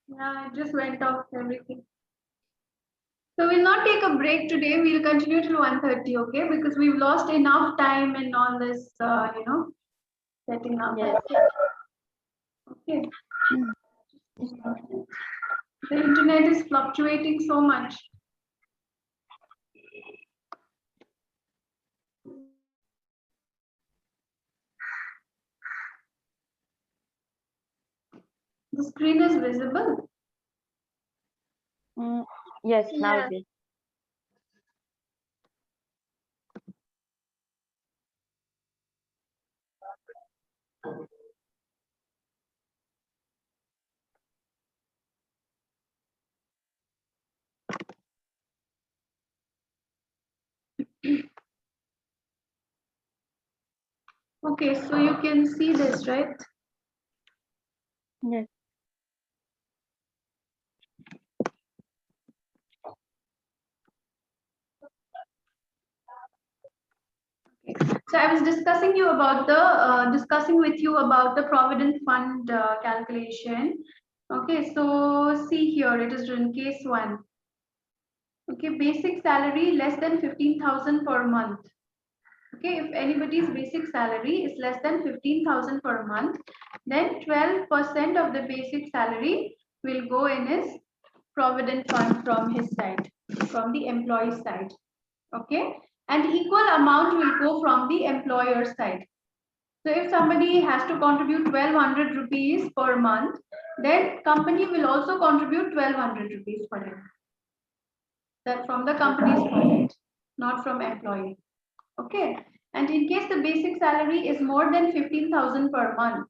Yeah, it just went off everything. So we'll not take a break today. We'll continue till 1:30, okay? Because we've lost enough time in all this, setting up. Yes. Okay. The internet is fluctuating so much. The screen is visible. Yes, now Yeah. it is. Okay, so you can see this, right? Yes. So I was discussing with you about the provident fund calculation. Okay, so see here, it is in case one. Okay, basic salary less than 15,000 per month. Okay, if anybody's basic salary is less than 15,000 per month, then 12% of the basic salary will go in his provident fund from his side, from the employee side. Okay, and equal amount will go from the employer side. So if somebody has to contribute 1200 rupees per month, then company will also contribute 1200 rupees for him. That from the company's pocket, not from employee. Okay. And in case the basic salary is more than 15,000 per month,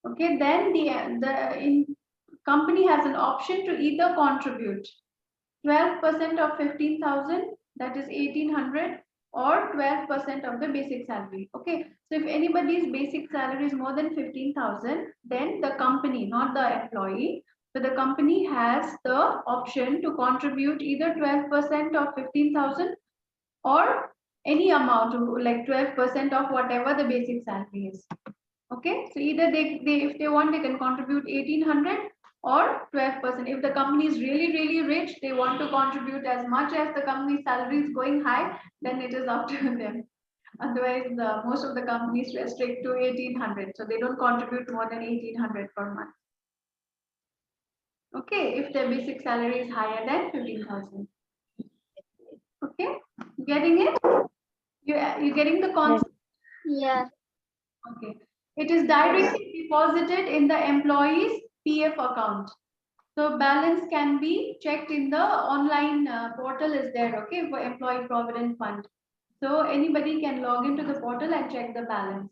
okay, then the company has an option to either contribute 12% of 15,000, that is 1800, or 12% of the basic salary. Okay, so if anybody's basic salary is more than 15,000, then the company, not the employee, so the company has the option to contribute either 12% of 15,000 or any amount, like 12% of whatever the basic salary is. Okay, so either they if they want, they can contribute 1800 or 12%. If the company is really rich, they want to contribute as much as the company's salary is going high, then it is up to them. Otherwise, most of the companies restrict to 1800, so they don't contribute more than 1800 per month. Okay, if their basic salary is higher than 15,000. Okay, getting it? You getting the concept? Yeah. Okay. It is directly deposited in the employee's PF account. So balance can be checked in the online portal is there, okay, for Employee Provident Fund. So anybody can log into the portal and check the balance.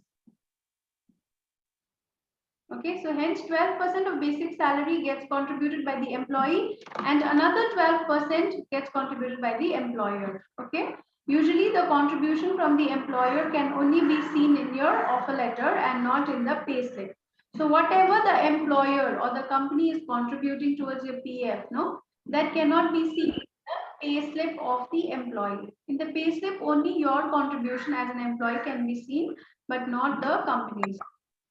Okay, so hence 12% of basic salary gets contributed by the employee and another 12% gets contributed by the employer. Okay, usually the contribution from the employer can only be seen in your offer letter and not in the pay slip. So whatever the employer or the company is contributing towards your PF, no, that cannot be seen in the pay slip of the employee. In the pay slip, only your contribution as an employee can be seen, but not the company's.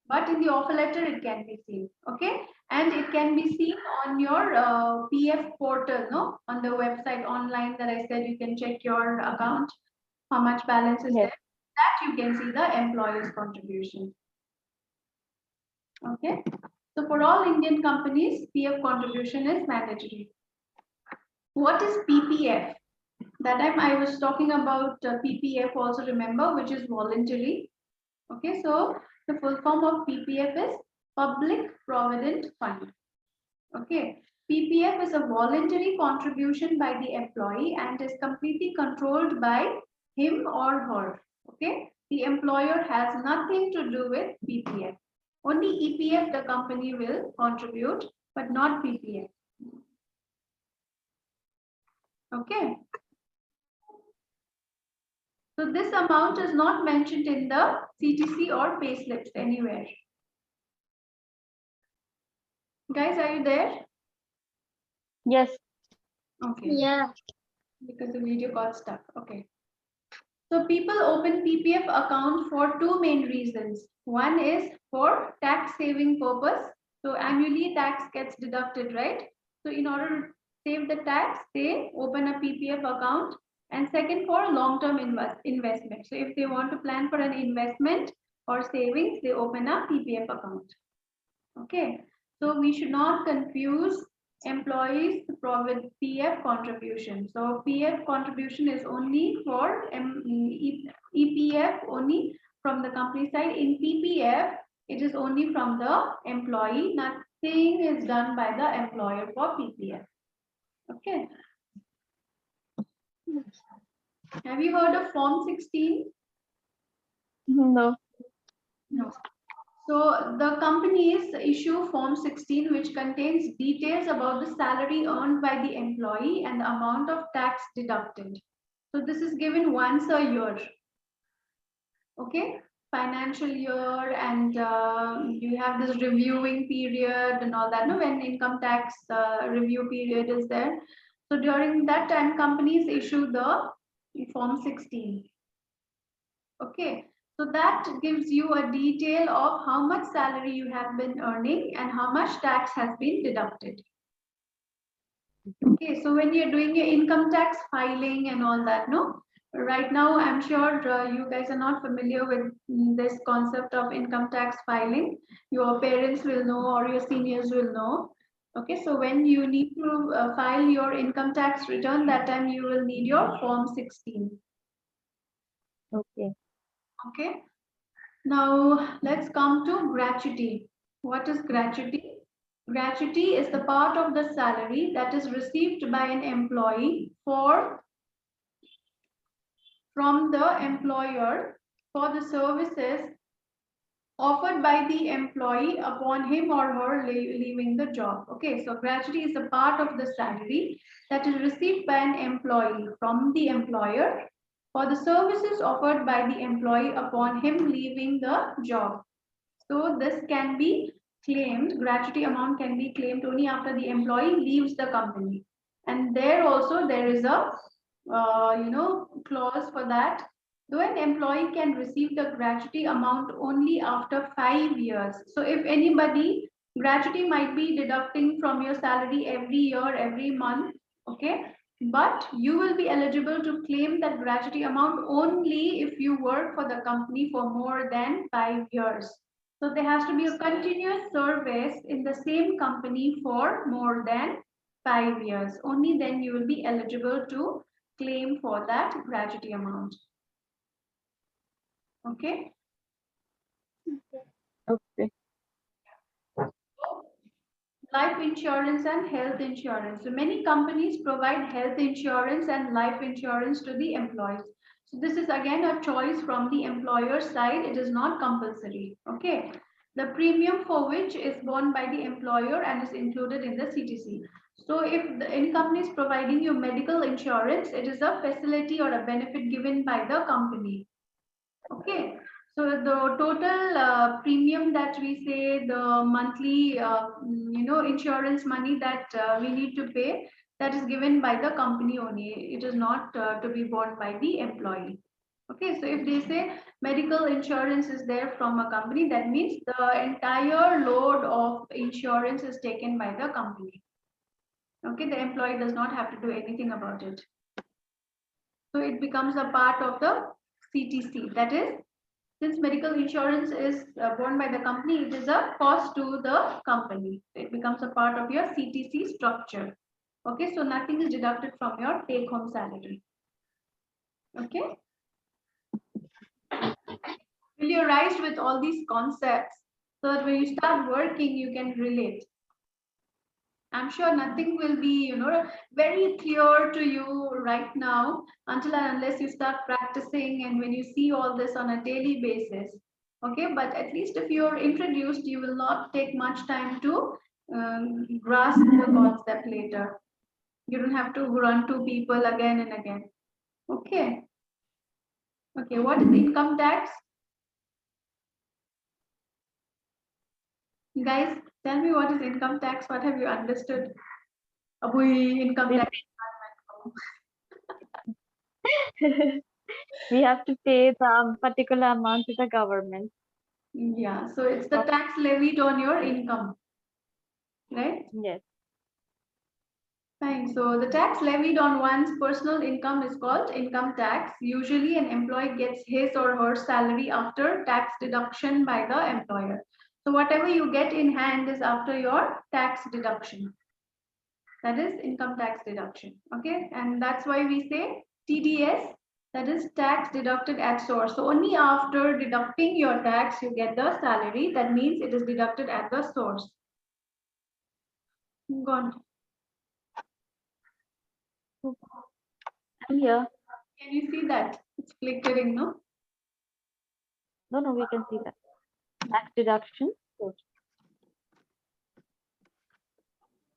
But in the offer letter it can be seen. Okay, and it can be seen on your PF portal, no, on the website online that I said. You can check your account, how much balance is Yes. there, that you can see the employer's contribution. Okay, so for all Indian companies, PF contribution is mandatory. What is PPF? That time I was talking about PPF also, remember, which is voluntary. Okay, so the full form of PPF is Public Provident Fund. Okay, PPF is a voluntary contribution by the employee and is completely controlled by him or her. Okay, the employer has nothing to do with PPF. Only EPF the company will contribute, but not PPF. Okay, so this amount is not mentioned in the CTC or pay slips anywhere. Guys, are you there? Yes. Okay. Yeah. Because the video got stuck. Okay. So people open PPF account for two main reasons. One is for tax saving purpose So annually tax gets deducted, right? So in order to save the tax, they open a PPF account. And second, for long-term investment. So if they want to plan for an investment or savings, they open a PPF account. Okay, so we should not confuse employees with PF contribution. So PF contribution is only for EPF only from the company side. In PPF, it is only from the employee. Nothing is done by the employer for PPF. Okay. Have you heard of Form 16? No. No. So the companies issue Form 16, which contains details about the salary earned by the employee and the amount of tax deducted. So this is given once a year. Okay, financial year, and you have this reviewing period and all that. No, when income tax review period is there. So during that time, companies issue the Form 16. Okay, so that gives you a detail of how much salary you have been earning and how much tax has been deducted. Okay, so when you're doing your income tax filing and all that, no? Right now, I'm sure you guys are not familiar with this concept of income tax filing. Your parents will know or your seniors will know. Okay, so when you need to file your income tax return, that time you will need your Form 16. Okay. Okay. Now let's come to gratuity. What is gratuity? Gratuity is the part of the salary that is received by an employee from the employer for the services offered by the employee upon him or her leaving the job. Okay, so gratuity is a part of the salary that is received by an employee from the employer for the services offered by the employee upon him leaving the job. So this can be claimed, gratuity amount can be claimed only after the employee leaves the company. And there also there is a clause for that. Though an employee can receive the gratuity amount only after 5 years. So if anybody, gratuity might be deducting from your salary every year, every month, okay? But you will be eligible to claim that gratuity amount only if you work for the company for more than 5 years. So there has to be a continuous service in the same company for more than 5 years. Only then you will be eligible to claim for that gratuity amount. Okay. Okay. Life insurance and health insurance. So many companies provide health insurance and life insurance to the employees. So this is again a choice from the employer side. It is not compulsory. Okay. The premium for which is borne by the employer and is included in the CTC. So if any company is providing you medical insurance, it is a facility or a benefit given by the company. Okay. So the total premium that we say, the monthly, insurance money that we need to pay, that is given by the company only. It is not to be borne by the employee. Okay, so if they say medical insurance is there from a company, that means the entire load of insurance is taken by the company. Okay, the employee does not have to do anything about it. So it becomes a part of the CTC. That is, since medical insurance is borne by the company, it is a cost to the company. It becomes a part of your CTC structure. Okay, so nothing is deducted from your take-home salary. Okay. Familiarized with all these concepts so that when you start working, you can relate. I'm sure nothing will be, very clear to you right now until and unless you start practicing and when you see all this on a daily basis. Okay, but at least if you're introduced, you will not take much time to grasp the concept later. You don't have to run to people again and again. Okay. Okay, what is income tax? Guys, tell me what is income tax? What have you understood? Abui, income tax. We have to pay the particular amount to the government. Yeah, so it's the tax levied on your income. right? Yes. Fine. So the tax levied on one's personal income is called income tax. Usually an employee gets his or her salary after tax deduction by the employer. So whatever you get in hand is after your tax deduction. That is income tax deduction. Okay. And that's why we say TDS, that is tax deducted at source. So only after deducting your tax, you get the salary. That means it is deducted at the source. Go on. I'm here. Can you see that? It's flickering, no? No, we can see that. Tax deduction. Good.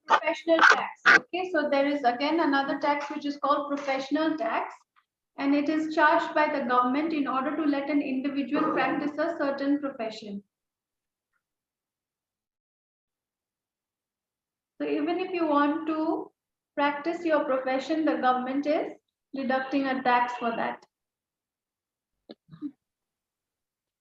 Professional tax. Okay, so there is again another tax which is called professional tax, and it is charged by the government in order to let an individual practice a certain profession. So even if you want to practice your profession, the government is deducting a tax for that.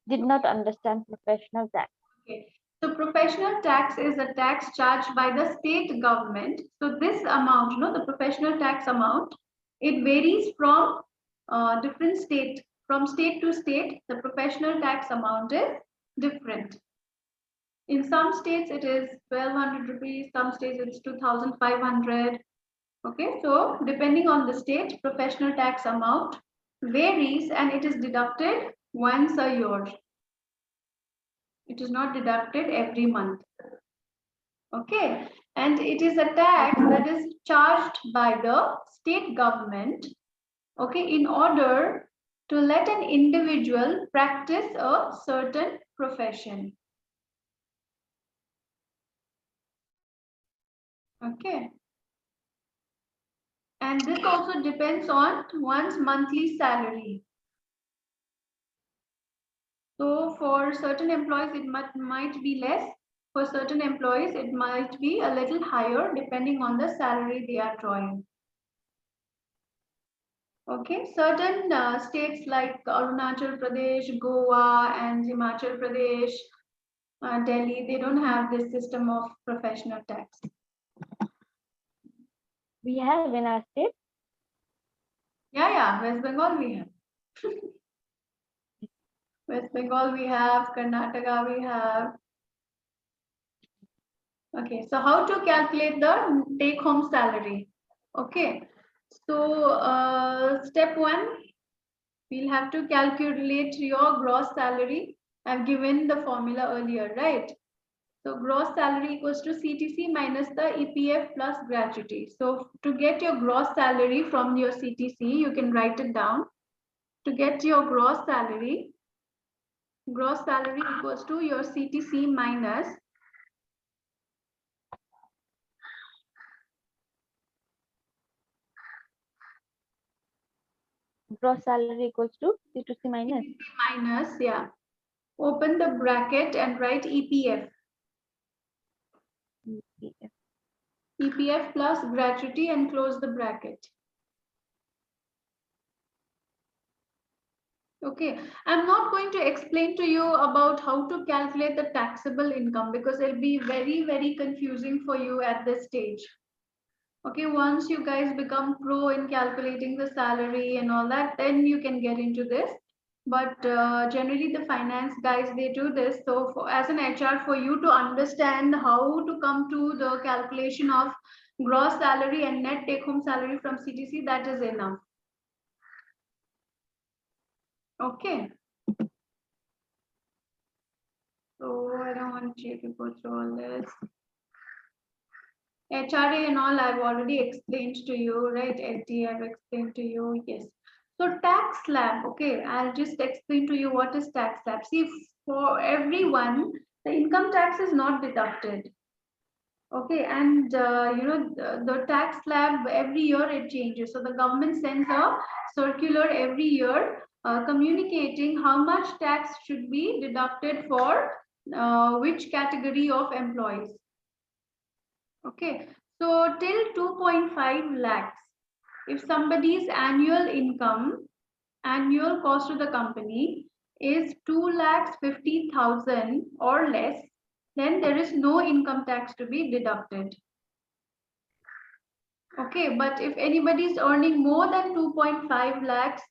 Did not understand professional tax. Okay. So professional tax is a tax charged by the state government. So this amount, the professional tax amount, it varies from different state. From state to state, the professional tax amount is different. In some states, it is 1,200 rupees. Some states, it's 2,500. Okay, so depending on the state, professional tax amount varies and it is deducted once a year. It is not deducted every month. Okay, and it is a tax that is charged by the state government, okay, in order to let an individual practice a certain profession. Okay. And this also depends on one's monthly salary. So for certain employees, it might be less. For certain employees, it might be a little higher depending on the salary they are drawing. Okay, certain states like Arunachal Pradesh, Goa, and Himachal Pradesh, Delhi, they don't have this system of professional tax. We have in our state. Yeah, West Bengal we have. West Bengal we have, Karnataka we have. Okay, so how to calculate the take-home salary? Okay, so step one, we'll have to calculate your gross salary. I've given the formula earlier, right? So gross salary equals to CTC minus the EPF plus gratuity. So to get your gross salary from your CTC, you can write it down. To get your gross salary equals to your CTC minus Gross salary equals to C2C minus. minus, yeah. Open the bracket and write EPF. EPF. EPF plus gratuity and close the bracket. Okay, I'm not going to explain to you about how to calculate the taxable income because it'll be very, very confusing for you at this stage. Okay, once you guys become pro in calculating the salary and all that, then you can get into this. But generally the finance guys, they do this. So as an HR, for you to understand how to come to the calculation of gross salary and net take home salary from CTC, that is enough. Okay. So I don't want you to go through all this. HRA and all I've already explained to you, right? LT I've explained to you, yes. So tax slab, okay, I'll just explain to you what is tax slab. See, for everyone, the income tax is not deducted. Okay, and the tax slab every year it changes. So the government sends a circular every year communicating how much tax should be deducted for which category of employees. Okay, so till 2.5 lakhs, if somebody's annual cost to the company is 2,50,000 or less, then there is no income tax to be deducted. Okay, but if anybody is earning more than 2.5 lakhs,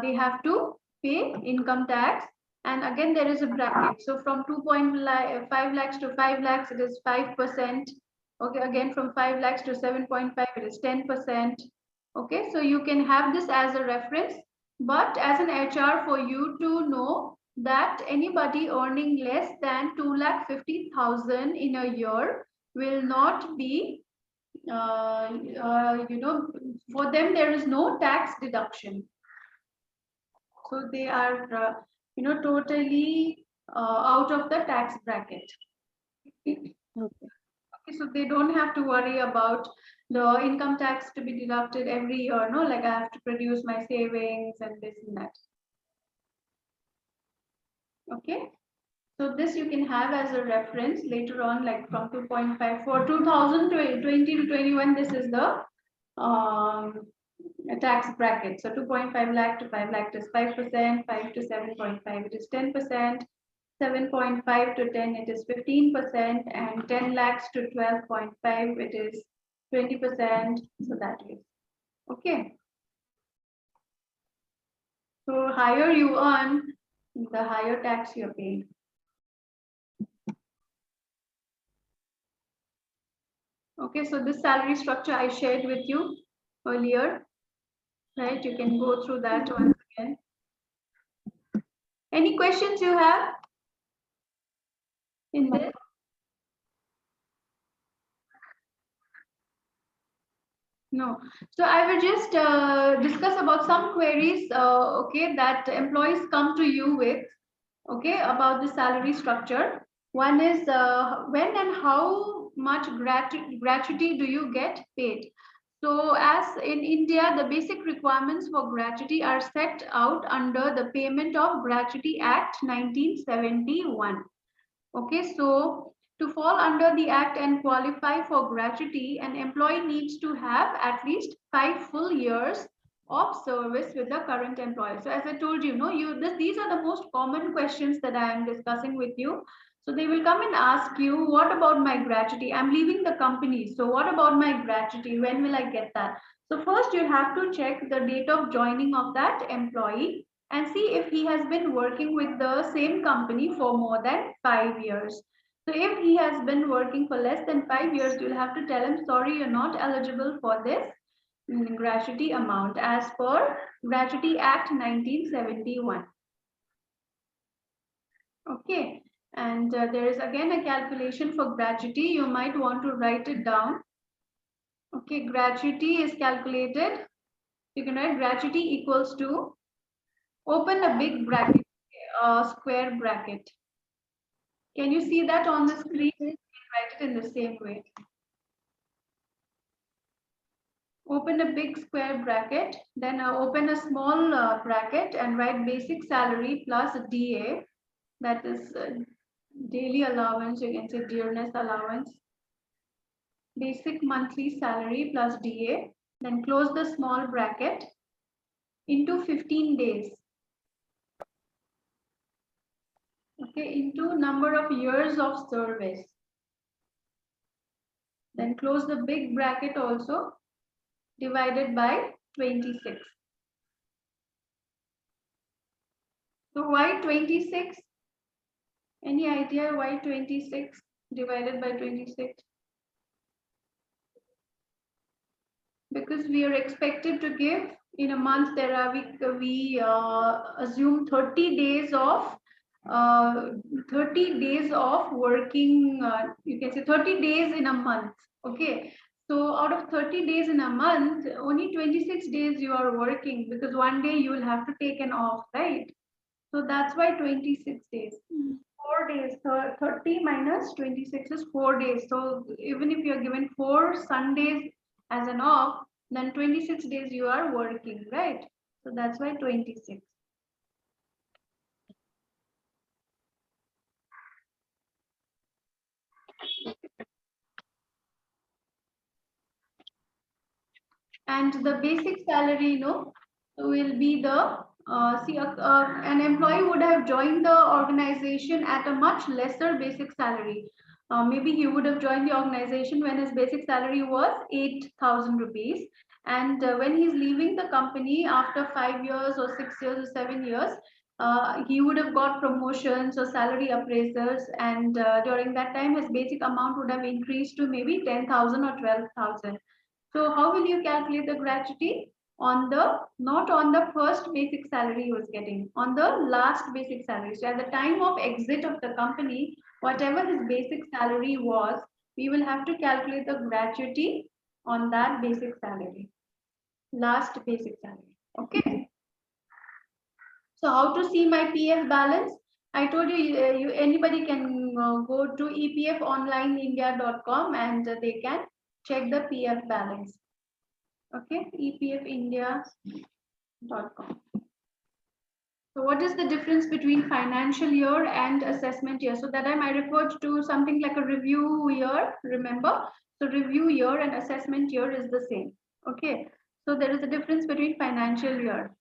they have to pay income tax. And again, there is a bracket. So from 2.5 lakhs to 5 lakhs, it is 5%. Okay, again from 5 lakhs to 7.5, it is 10%. Okay, so you can have this as a reference, but as an HR, for you to know that anybody earning less than 2,50,000 in a year will not be, for them there is no tax deduction. So they are, totally out of the tax bracket. Okay. Okay, so they don't have to worry about the income tax to be deducted every year, no, like I have to produce my savings and this and that. Okay, so this you can have as a reference later on, like from 2.5 for 2020 to 21. This is the a tax bracket. So 2.5 lakh to 5 lakh is 5%, 5 to 7.5 it is 10%, 7.5 to 10 it is 15%, and 10 lakhs to 12.5 it is 20%. So that is okay. So higher you earn, the higher tax you're paying. Okay, so this salary structure I shared with you earlier, right? You can go through that once again. Any questions you have in this? No. So I will just discuss about some queries, okay, that employees come to you with, okay, about the salary structure. One is when and how much gratuity do you get paid? So as in India, the basic requirements for gratuity are set out under the Payment of Gratuity Act 1971. Okay, so to fall under the act and qualify for gratuity, an employee needs to have at least 5 full years of service with the current employer. So as I told you, these are the most common questions that I am discussing with you. So they will come and ask you, what about my gratuity? I'm leaving the company. So what about my gratuity? When will I get that? So first you have to check the date of joining of that employee and see if he has been working with the same company for more than 5 years. So if he has been working for less than 5 years, you'll have to tell him, sorry, you're not eligible for this gratuity amount as per Gratuity Act 1971. Okay, and there is again a calculation for gratuity. You might want to write it down. Okay, gratuity is calculated. You can write gratuity equals to, open a big bracket, square bracket. Can you see that on the screen? You can write it in the same way. Open a big square bracket, then open a small bracket and write basic salary plus DA, that is daily allowance, you can say dearness allowance. Basic monthly salary plus DA, then close the small bracket into 15 days. Okay, into number of years of service. Then close the big bracket also, divided by 26. So why 26? Any idea why 26 divided by 26? Because we are expected to give in a month, there are we assume 30 days of 30 days of working, you can say 30 days in a month. Okay, so out of 30 days in a month, only 26 days you are working, because one day you will have to take an off, right? So that's why 26 days. 4 days, 30 minus 26 is 4 days. So even if you're given 4 Sundays as an off, then 26 days you are working, right? So that's why 26. And the basic salary, will be the an employee would have joined the organization at a much lesser basic salary. Maybe he would have joined the organization when his basic salary was 8,000 rupees. And when he's leaving the company after 5 years or 6 years or 7 years, he would have got promotions or salary appraisals. And during that time, his basic amount would have increased to maybe 10,000 or 12,000. So how will you calculate the gratuity? On the, not on the first basic salary he was getting, on the last basic salary. So at the time of exit of the company, whatever his basic salary was, we will have to calculate the gratuity on that basic salary, last basic salary. Okay. So how to see my PF balance? I told you, anybody can go to epfonlineindia.com and they can check the PF balance. Okay, epfindia.com. So what is the difference between financial year and assessment year? So that time I referred to something like a review year, remember? So review year and assessment year is the same. Okay, so there is a difference between financial year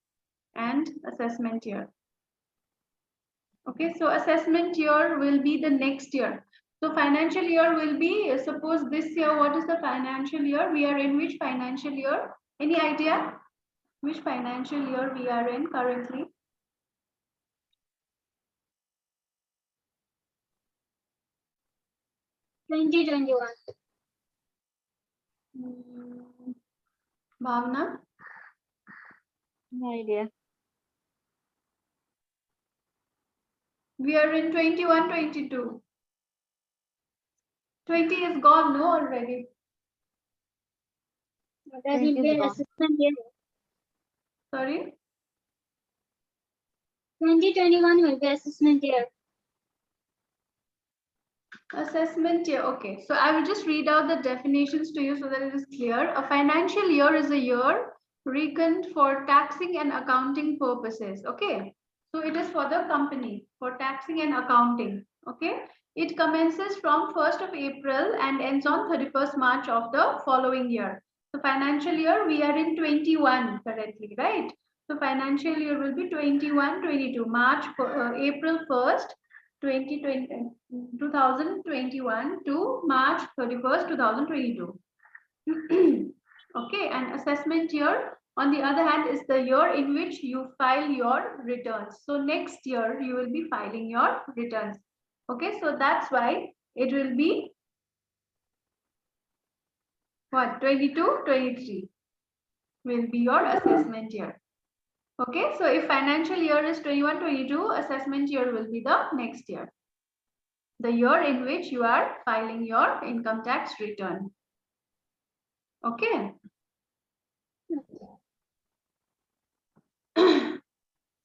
and assessment year. Okay, so assessment year will be the next year. So financial year will be, suppose this year, what is the financial year? We are in which financial year? Any idea? Which financial year we are in currently? 2021. Bhavna? No idea. We are in 21, 22. 20 is gone, no, already. That will 20 be is gone. assessment year. Sorry? 2021 will be assessment year. Assessment year, okay. So I will just read out the definitions to you so that it is clear. A financial year is a year reckoned for taxing and accounting purposes, okay? So it is for the company, for taxing and accounting, okay? It commences from 1st of April and ends on 31st March of the following year. So financial year, we are in 21 currently, right? So financial year will be 21, 22, April 1st, 2021 to March 31st, 2022. Okay, and assessment year, on the other hand, is the year in which you file your returns. So next year, you will be filing your returns. Okay, so that's why it will be what, 22, 23 will be your assessment year. Okay, so if financial year is 21, 22, assessment year will be the next year, the year in which you are filing your income tax return. Okay.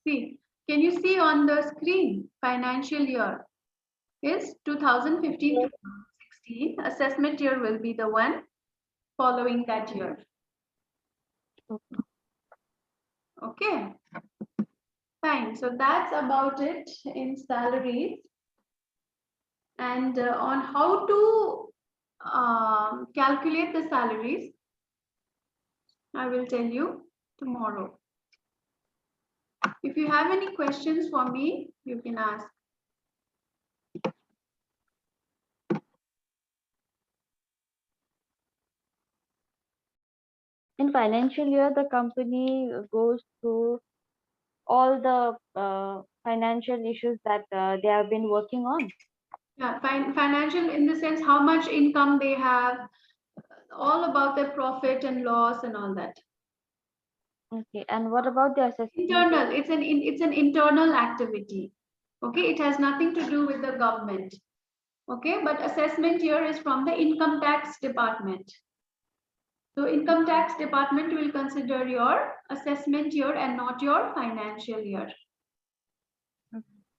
See, can you see on the screen? Financial year is 2015 to 2016. Assessment year will be the one following that year. Okay. Fine. So that's about it in salaries. And on how to calculate the salaries, I will tell you tomorrow. If you have any questions for me, you can ask. In financial year, the company goes through all the financial issues that they have been working on. Yeah, financial in the sense how much income they have, all about their profit and loss and all that. Okay, and what about the assessment? Internal, it's an internal activity. Okay, it has nothing to do with the government. Okay, but assessment here is from the income tax department. So income tax department will consider your assessment year and not your financial year.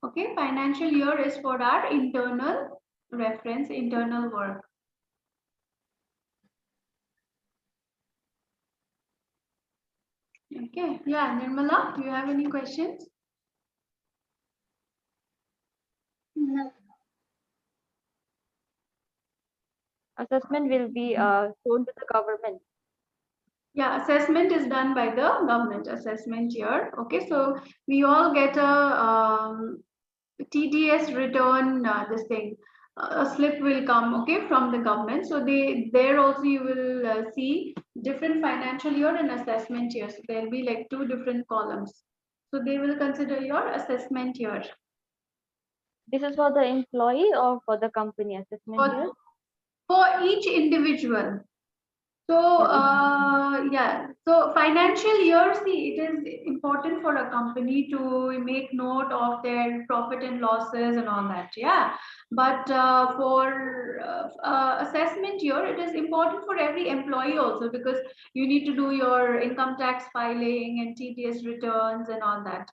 Okay, financial year is for our internal reference, internal work. Okay, yeah, Nirmala, do you have any questions? No. Assessment will be shown to the government. Yeah, assessment is done by the government assessment year. Okay, so we all get a TDS return, this thing, a slip will come, okay, from the government. So there also you will see different financial year and assessment year. So there'll be like two different columns. So they will consider your assessment year. This is for the employee or for the company assessment year? For each individual. So yeah, so financial year, see, it is important for a company to make note of their profit and losses and all that. Yeah, but for assessment year, it is important for every employee also, because you need to do your income tax filing and TDS returns and all that.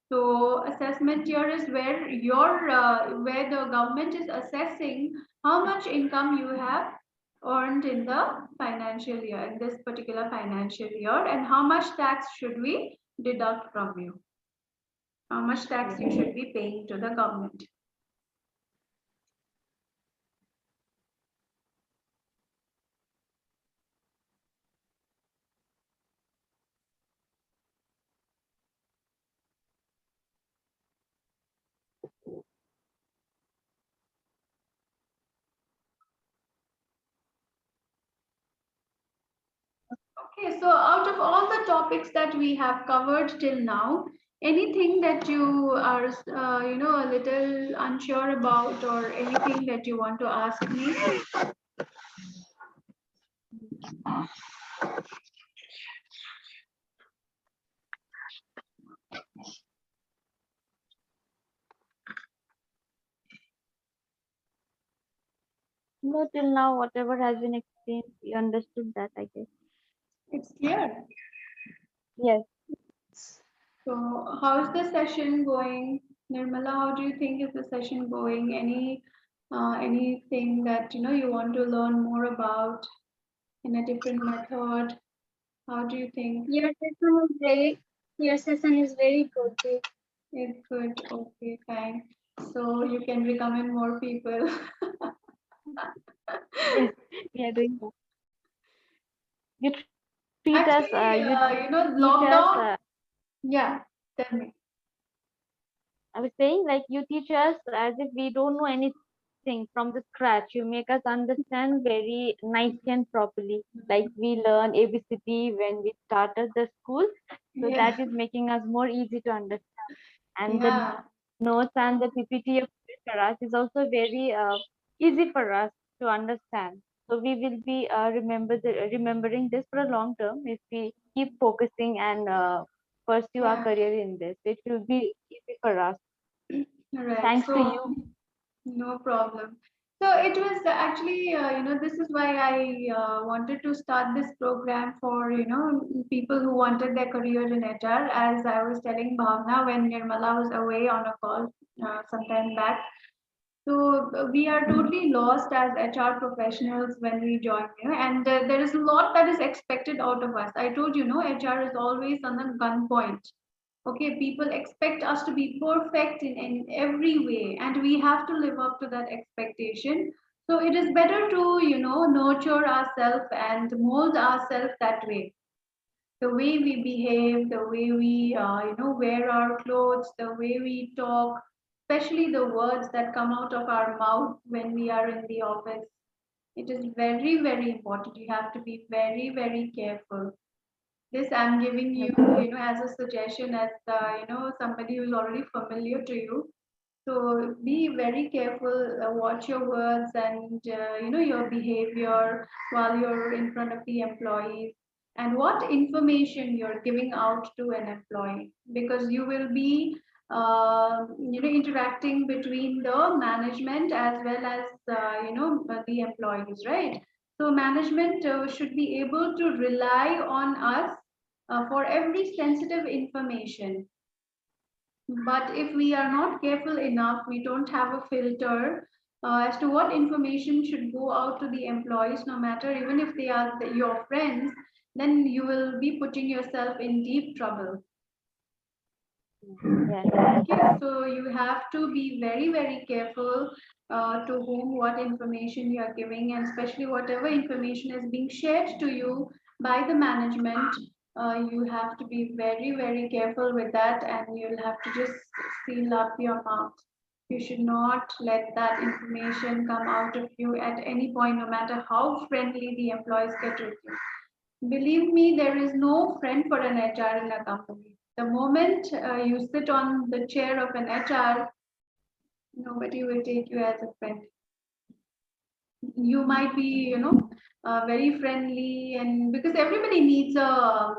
So assessment year is where where the government is assessing how much income you have earned in the financial year, in this particular financial year, and how much tax should we deduct from you, how much tax you should be paying to the government. Okay, so out of all the topics that we have covered till now, anything that you are, a little unsure about, or anything that you want to ask me? No, till now, whatever has been explained, you understood that, I guess. It's clear. Yes. So how's the session going? Nirmala, how do you think is the session going? Anything that you want to learn more about in a different method? How do you think? Your session is very good. It's good. Okay, fine. So you can recommend more people. Yes, we are doing that. You treat us, Actually, you teach us, lockdown. Yeah, tell me. I was saying, like, you teach us as if we don't know anything from the scratch. You make us understand very nicely and properly. Like we learn ABCD when we started the school. So Yeah, that is making us more easy to understand. And the yeah, notes and the PPT you put for us is also very easy for us to understand. So we will be remembering this for a long term if we keep focusing and pursue our yeah. career in this. It will be easy for us. Right. Thanks to So you. no problem. So it was actually, this is why I wanted to start this program for, people who wanted their career in HR. As I was telling Bhavna when Nirmala was away on a call sometime back. So we are totally lost as HR professionals when we join, and there is a lot that is expected out of us. I told you, HR is always on the gunpoint. Okay, people expect us to be perfect in every way, and we have to live up to that expectation. So it is better to, nurture ourselves and mold ourselves that way. The way we behave, the way we, wear our clothes, the way we talk, especially the words that come out of our mouth when we are in the office. It is very, very important. You have to be very, very careful. This I'm giving you, as a suggestion, as somebody who's already familiar to you. So be very careful. Watch your words and your behavior while you're in front of the employees, and what information you're giving out to an employee, because you will be interacting between the management as well as the employees, right? So management should be able to rely on us for every sensitive information. But if we are not careful enough, we don't have a filter as to what information should go out to the employees, no matter even if they are your friends, then you will be putting yourself in deep trouble. Yes. Okay, so you have to be very, very careful to whom what information you are giving, and especially whatever information is being shared to you. by the management. You have to be very, very careful with that, and you'll have to just seal up your mouth. You should not let that information come out of you at any point, no matter how friendly the employees get with you. Believe me, there is no friend for an HR in a company. The moment you sit on the chair of an HR, nobody will take you as a friend. You might be, very friendly, and because everybody needs a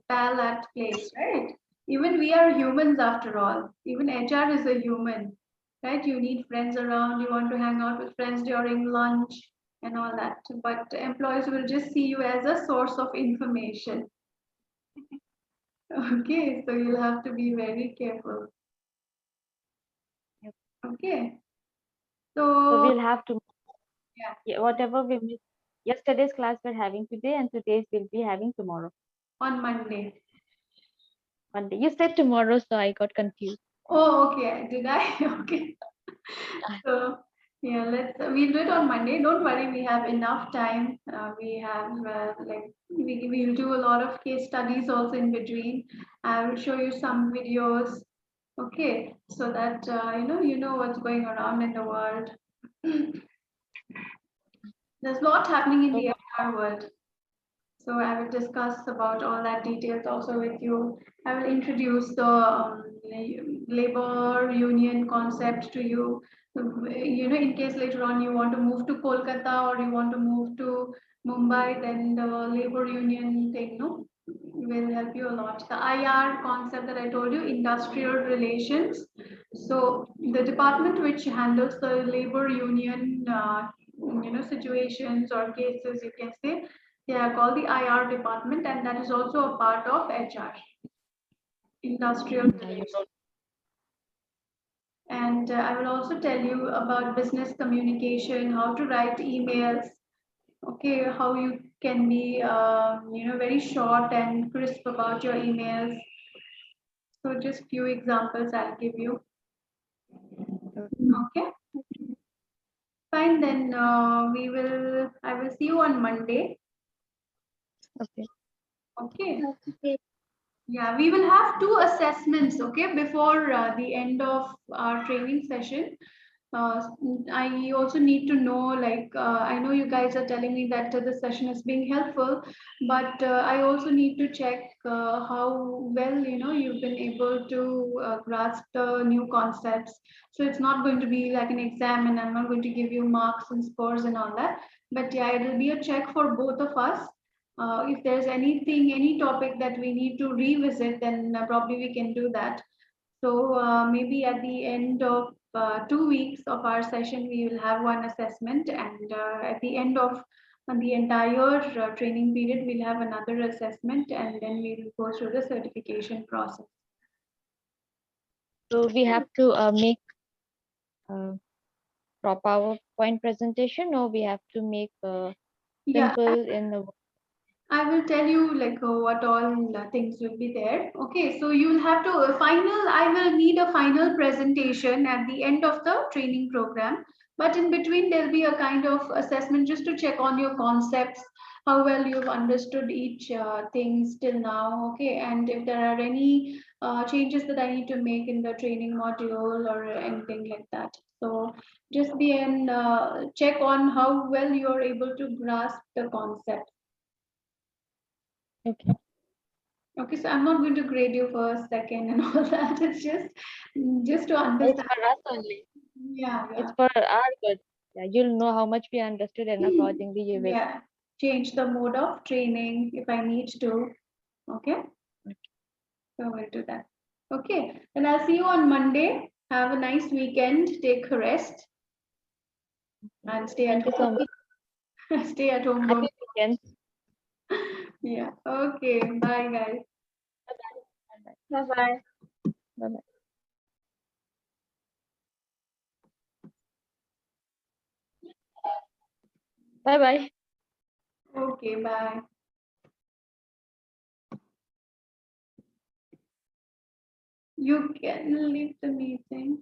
pal at place, right? Even we are humans after all. Even HR is a human, right? You need friends around. You want to hang out with friends during lunch and all that. But employees will just see you as a source of information. Okay, so you'll have to be very careful. Yep. Okay, So so we'll have to, yeah, yeah, whatever we missed yesterday's class we're having today, and today's we'll be having tomorrow. on Monday. Monday. You said tomorrow, so I got confused. Oh, okay. Did I? Okay. So yeah, we'll do it on Monday. Don't worry, we have enough time. We have we'll do a lot of case studies also in between. I will show you some videos. Okay, so that you know what's going around in the world. There's a lot happening in the Okay. HR world. So I will discuss about all that details also with you. I will introduce the labor union concept to you. You know, in case later on you want to move to Kolkata or you want to move to Mumbai, then the labor union thing, no, will help you a lot. The IR concept that I told you, industrial relations. So the department which handles the labor union, situations or cases, you can say, they are called the IR department, and that is also a part of HR, industrial Yeah, you relations. told. And I will also tell you about business communication, how to write emails, okay, how you can be, very short and crisp about your emails. So just few examples I'll give you. Okay, fine. Then I will see you on Monday. Okay. Okay. Okay. Yeah, we will have two assessments, okay, before the end of our training session. I also need to know, I know you guys are telling me that the session is being helpful, but I also need to check how well, you've been able to grasp the new concepts. So it's not going to be like an exam, and I'm not going to give you marks and scores and all that. But yeah, it'll be a check for both of us. If there's anything, any topic that we need to revisit, then probably we can do that. So maybe at the end of 2 weeks of our session, we will have one assessment, and at the end of the entire training period, we'll have another assessment, and then we will go through the certification process. So we have to make a PowerPoint presentation, or we have to make Yeah, simple in the. I will tell you what all things will be there. Okay, so you will have to I will need a final presentation at the end of the training program. But in between, there'll be a kind of assessment just to check on your concepts, how well you've understood each things till now. Okay, and if there are any changes that I need to make in the training module or anything like that. So just be and check on how well you're able to grasp the concept. Okay. Okay, so I'm not going to grade you first, second, and all that. It's just to It's understand. for us only. Yeah, It's yeah, for our good. Yeah, you'll know how much we understood, and accordingly you will. yeah. Change the mode of training if I need to. Okay, so we'll do that. Okay, then I'll see you on Monday. Have a nice weekend. Take a rest and stay at Thank you so home. much. Stay at home. Happy Don't. weekend. Yeah. Okay. Bye, guys. Bye bye. Bye bye. Bye bye. Okay. Bye. You can leave the meeting.